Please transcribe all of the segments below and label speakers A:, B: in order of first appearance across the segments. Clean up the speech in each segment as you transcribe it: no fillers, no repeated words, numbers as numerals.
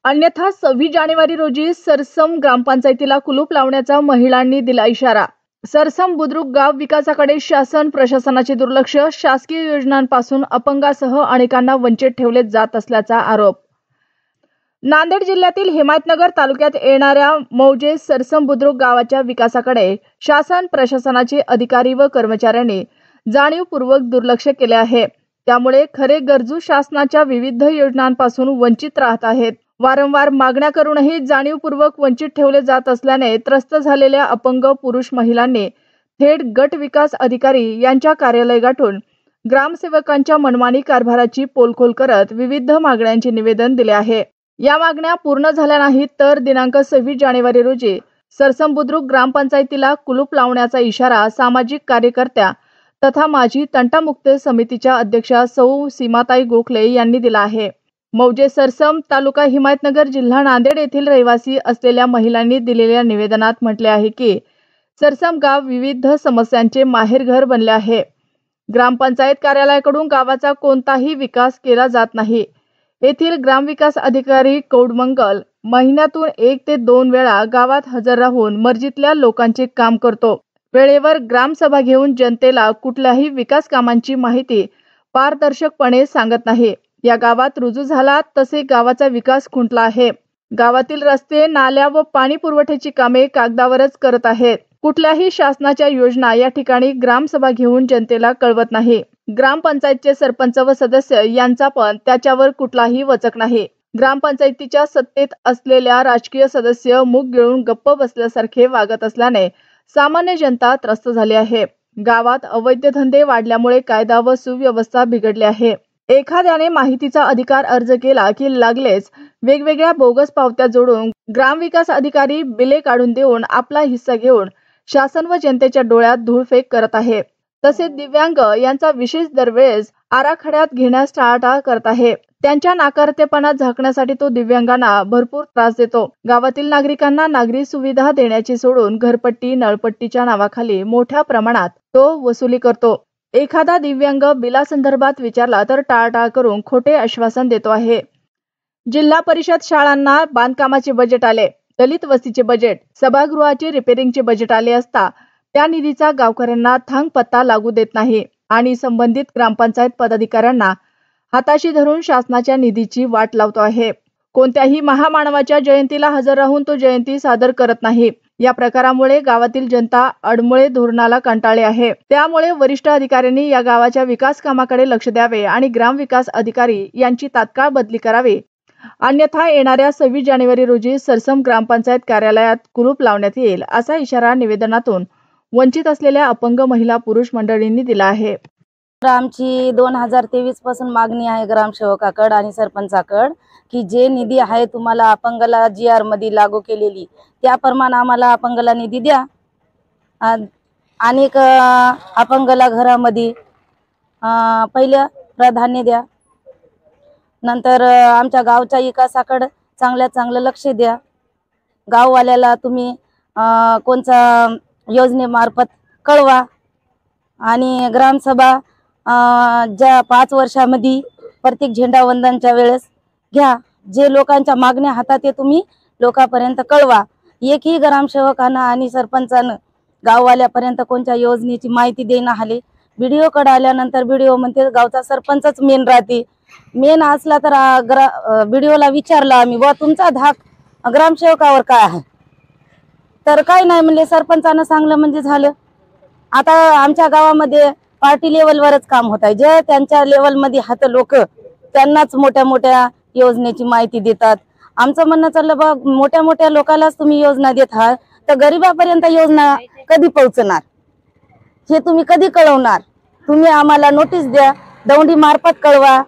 A: अन्यथा 26 जानेवारी रोजी सरसम ग्रामपंचायतीला कुलूप लावण्याचा महिलांनी दिला इशारा। सरसम बुद्रुक गाव विकासाकडे शासन प्रशासनाचे दुर्लक्ष, शासकीय योजनांपासून अपंगासह अनेकांना वंचित ठेवले जात असल्याचा आरोप। नांदेड जिल्ह्यातील हिमायतनगर तालुक्यात येणाऱ्या मौजे सरसम बुद्रुक गावाच्या विकासाकडे शासन प्रशासनाचे अधिकारी व कर्मचाऱ्यांनी जाणीवपूर्वक दुर्लक्ष केले आहे। त्यामुळे खरे गरजू शासनाच्या विविध योजनांपासून वंचित राहत आहेत। वारंवार मागण्या करूनही जाणीवपूर्वक वंचित ठेवले जात असल्याने त्रस्त झालेल्या अपंग पुरुष महिलांनी थेट गट विकास अधिकारी यांच्या कार्यालय गाठून ग्रामसेवकांच्या मनमानी कारभाराची पोलखोल करत विविध मागण्यांचे निवेदन दिले आहे। या मागण्या पूर्ण झाल्या नाहीत तर दिनांक 26 जानेवारी रोजी सरसम बुद्रुक ग्रामपंचायतीला कुलूप लावण्याचा इशारा सामाजिक कार्यकर्त्या तथा माजी तंटामुक्त समितीच्या अध्यक्षा सौ सीमाताई गोखले यांनी दिला आहे। मौजे सरसम तालुका हिमायतनगर जिल्हा नांदेड येथील रहिवासी असलेल्या महिलांनी दिलेल्या निवेदनात म्हटले आहे की सरसम गाव विविध समस्यांचे माहेरघर बनले आहे। ग्रामपंचायत कार्यालयाकडून गावाचा कोणताही विकास केला जात नाही। येथील ग्रामविकास अधिकारी कौडमंगल महिन्यातून 1 ते 2 वेळा गावात हजर राहून मर्जीतल्या लोकांचे काम करतो। वेळेवर ग्रामसभा घेऊन जनतेला कुठल्याही विकास कामांची माहिती पारदर्शकपणे सांगत नाही। या गावात रुजू झाला तसे गावाचा विकास खुंटला आहे। गावातील रस्ते, नाल्या व पाणी पुरवठ्याची कामे कागदावरच करत आहेत। कुठल्याही शासनाच्या योजना या ठिकाणी ग्रामसभा घेऊन जनतेला कळवत नाही। ग्रामपंचायतचे सरपंच व सदस्य यांचा पण त्याच्यावर कुठलाही वचक नाही। ग्रामपंचायतीच्या सत्तेत असलेल्या राजकीय सदस्य मुख गिळून गप्प बसल्यासारखे वागत असल्याने सामान्य जनता त्रस्त झाली आहे। गावात अवैध धंदे वाढल्यामुळे कायदा व सुव्यवस्था बिघडली आहे। एखाद्याने माहितीचा अधिकार अर्ज केला की लागलेच वेगवेगळ्या बोगस पावत्या जोडून ग्रामविकास अधिकारी बिले काढून देऊन आपला हिस्सा घेऊन शासन व जनतेच्या डोळ्यात धूळफेक करत आहे। तसेच दिव्यांग यांचा विशेष दरवेळेस आराखड्यात घेण्यास टाळाटाळ करत आहे। त्यांच्या नाकारतेपणा झाकण्यासाठी तो दिव्यांगांना भरपूर त्रास देतो। गावातील नागरिकांना नागरी सुविधा देण्याची सोडून घरपट्टी, नळपट्टीच्या नावाखाली मोठ्या प्रमाणात तो वसुली करतो। एखादा दिव्यांग बिलासंदर्भात विचारला तर टाळाटाळ करून खोटे आश्वासन देतो आहे। जिल्हा परिषद शाळांना बांधकामाचे बजेट आले, दलित वस्तीचे बजेट, सभागृहाचे रिपेरिंगचे बजेट आले असता त्या निधीचा गावकऱ्यांना थांगपत्ता लागू देत नाही आणि संबंधित ग्रामपंचायत पदाधिकाऱ्यांना हाताशी धरून शासनाच्या निधीची वाट लावतो आहे। कोणत्याही महामानवाच्या जयंतीला हजर राहून तो जयंती सादर करत नाही। या प्रकारामुळे गावातील जनता अडमुळे धोरणाला कंटाळली आहे। त्यामुळे वरिष्ठ अधिकाऱ्यांनी या गावाच्या विकास कामाकडे लक्ष द्यावे आणि ग्रामविकास अधिकारी यांची तात्काळ बदली करावी। अन्यथा येणाऱ्या 26 जानेवारी रोजी सरसम ग्रामपंचायत कार्यालयात कुलूप लावण्यात येईल असा इशारा निवेदनातून वंचित असलेल्या अपंग महिला पुरुष मंडळींनी दिला आहे।
B: आमची 2023 पासून मागणी आहे ग्रामसेवकाकडे आणि सरपंचाकडे की जे निधी आहे तुम्हाला अपंगाला GR मध्ये लागू केलेली त्याप्रमाणे आम्हाला अपंगाला निधी द्या आणि अपंगाला घरामध्ये पहिलं प्राधान्य द्या। नंतर आमच्या गावच्या विकासाकडे चांगलं लक्ष द्या। गाववाल्याला तुम्ही कोणत्या योजनेमार्फत कळवा आणि ग्रामसभा ज्या 5 वर्षामध्ये प्रत्येक झेंडावंदनच्या वेळेस घ्या। जे लोकांच्या मागण्या हातात ते तुम्ही लोकांपर्यंत कळवा। एकही ग्रामसेवकांना आणि सरपंचानं गाववाल्यापर्यंत कोणत्या योजनेची माहिती देणं आले। व्हिडिओ कडे आल्यानंतर व्हिडिओ म्हणते गावचा सरपंचच मेन राहते। मेन असला तर व्हिडिओला विचारला आम्ही व तुमचा धाक ग्रामसेवकावर काय आहे तर काही नाही म्हणले, सरपंचानं सांगलं म्हणजे झालं। आता आमच्या गावामध्ये पार्टी लेवलवरच काम होत आहे। जे त्यांच्या लेवलमध्ये हात लोक त्यांनाच मोठ्या योजनेची माहिती देतात। आमचं म्हणणं चाललं बा मोठ्या लोकांनाच तुम्ही योजना देत आहात तर गरिबापर्यंत योजना कधी पोहोचणार हे तुम्ही कधी कळवणार? तुम्ही आम्हाला नोटीस द्या, दौंडी मार्फत कळवा,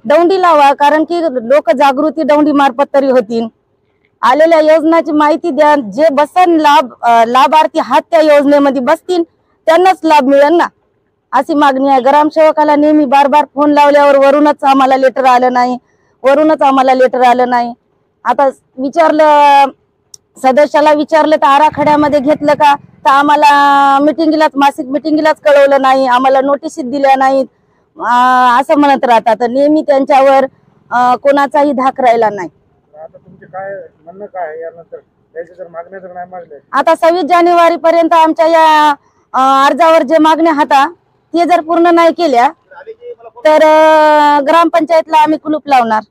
B: दौंडी लावा, कारण की लोक जागृती दौंडी मार्फत तरी होतील। आलेल्या योजनाची माहिती द्या, जे बसन लाभार्थी हात त्या योजनेमध्ये बसतील त्यांनाच लाभ मिळेल ना, अशी मागणी आहे। ग्रामसेवकाला नेहमी बार फोन लावल्यावर वरूनच आम्हाला लेटर आलं नाही। आता विचारलं सदस्याला विचारलं तर आराखड्यामध्ये घेतलं का तर आम्हाला मासिक मिटिंगलाच कळवलं नाही, आम्हाला नोटीस दिल्या नाहीत असं म्हणत राहतात। नेहमी त्यांच्यावर कोणाचाही धाक राहिला नाही।
C: आता तुमचे काय म्हणणं काय आहे यानंतर त्याचे जर मागण्या जर नाही मागल्या?
B: आता 26 जानेवारी पर्यंत आमच्या या अर्जावर जे मागण्या होता ते जर पूर्ण नाही केल्या तर ग्रामपंचायतला आम्ही कुलूप लावणार.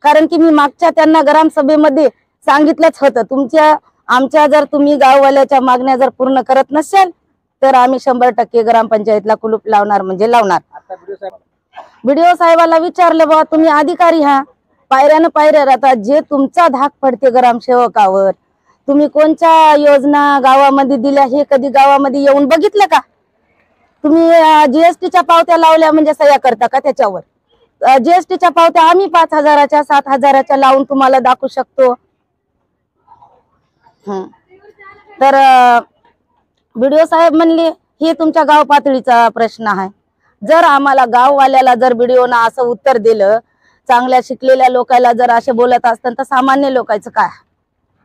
B: कारण की मी मागच्या त्यांना ग्रामसभेमध्ये सांगितलंच होतं, आमच्या जर तुम्ही गाववाल्याच्या मागण्या जर पूर्ण करत नसेल तर आम्ही 100% ग्रामपंचायतला कुलूप लावणार म्हणजे लावणार.
C: आता
B: बीडीओ साहेबाला विचारलं, बाबा तुम्ही अधिकारी हा, पायऱ्यानं पायऱ्या राहतात, जे तुमचा धाक पडते ग्रामसेवकावर, तुम्ही कोणत्या योजना गावामध्ये दिल्या हे कधी गावामध्ये येऊन बघितलं का? तुम्ही जीएसटीच्या पावत्या लावल्या म्हणजे सह्या करता का त्याच्यावर? जीएसटीच्या पावत्या आम्ही 5,000च्या 7,000च्या लावून तुम्हाला दाखवू शकतो. तर बीडीओ साहेब म्हणले हे तुमच्या गाव पातळीचा प्रश्न आहे. जर आम्हाला गाववाल्याला जर बीडीओना असं उत्तर दिलं, चांगल्या शिकलेल्या लोकांना जर असे बोलत असतात तर सामान्य लोकांचं काय?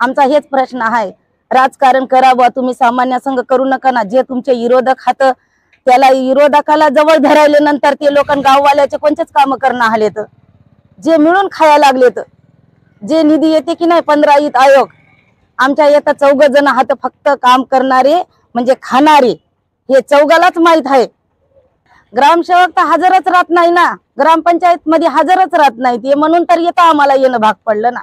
B: आमचा हेच प्रश्न आहे. राजकारण करावं तुम्ही सामान्य संघ करू नका ना. जे तुमचे विरोधक हात त्याला विरोधकाला जवळ धरायले नंतर ते लोक गाववाल्याचे कोणतेच काम करणं आलेत, जे मिळून खायला लागलेत. जे निधी येते की नाही 15 ईद आयोग, आमच्या येतात 4 जण हात फक्त काम करणारे म्हणजे खाणारे, हे 4गालाच माहित आहे. ग्रामसेवक तर हजरच राहत नाही ना, ग्रामपंचायत मध्ये हजरच राहत नाही ते, म्हणून तर येतं आम्हाला येणं भाग पडलं ना.